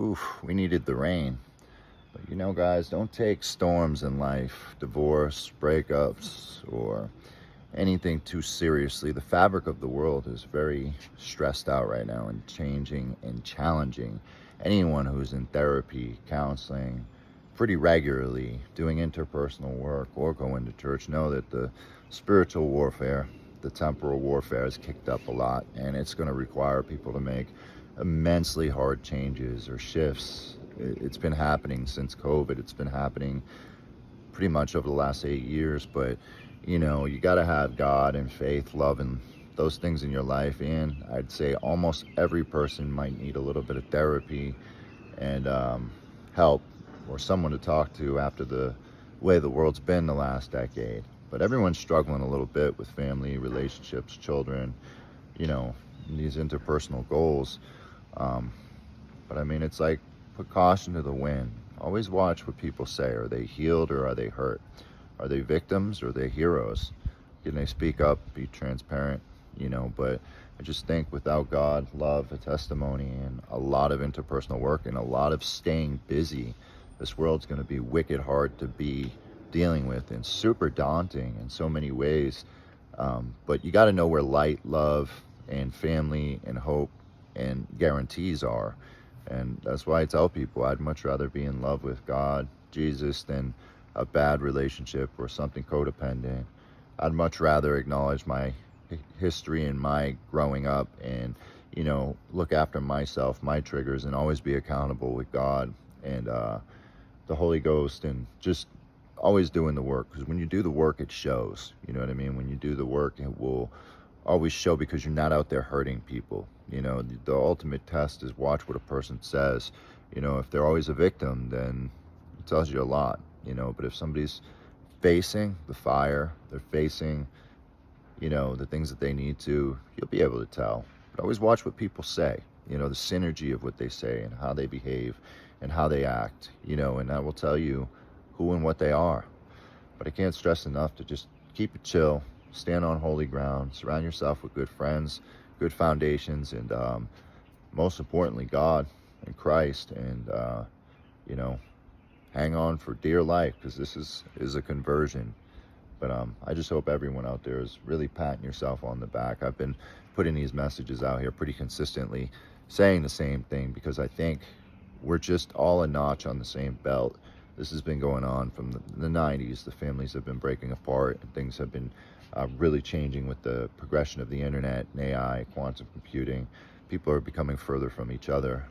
Oof, we needed the rain. But guys, don't take storms in life, divorce, breakups, or anything too seriously. The fabric of the world is very stressed out right now and changing and challenging. Anyone who's in therapy, counseling, pretty regularly, doing interpersonal work, or going to church know that the spiritual warfare, the temporal warfare has kicked up a lot, and it's going to require people to make immensely hard changes or shifts. It's been happening since COVID. It's been happening pretty much over the last 8 years, but you got to have God and faith, love, and those things in your life. And I'd say almost every person might need a little bit of therapy and help, or someone to talk to after the way the world's been the last decade. But everyone's struggling a little bit with family, relationships, children, these interpersonal goals. Um, but I mean, it's like, put caution to the wind. Always watch what people say. Are they healed or are they hurt? Are they victims or are they heroes? Can they speak up, be transparent? But I just think without God, love, a testimony, and a lot of interpersonal work and a lot of staying busy, this world's going to be wicked hard to be dealing with and super daunting in so many ways. But you got to know where light, love, and family and hope and guarantees are. And that's why I tell people I'd much rather be in love with God, Jesus, than a bad relationship or something codependent. I'd much rather acknowledge my history and my growing up and, look after myself, my triggers, and always be accountable with God and the Holy Ghost, and just always doing the work. Because when you do the work, it shows. You know what I mean? When you do the work, it will always show, because you're not out there hurting people. The ultimate test is watch what a person says. If they're always a victim, then it tells you a lot. But if somebody's facing the fire, they're facing, the things that they need to, you'll be able to tell. But always watch what people say, the synergy of what they say and how they behave and how they act, and that will tell you who and what they are. But I can't stress enough to just keep it chill, stand on holy ground, surround yourself with good friends, good foundations, and most importantly, God and Christ, and hang on for dear life, because this is a conversion. But I just hope everyone out there is really patting yourself on the back. I've been putting these messages out here pretty consistently, saying the same thing, because I think we're just all a notch on the same belt. This has been going on from the 90s. The families have been breaking apart, and things have been really changing with the progression of the internet and AI, quantum computing. People are becoming further from each other.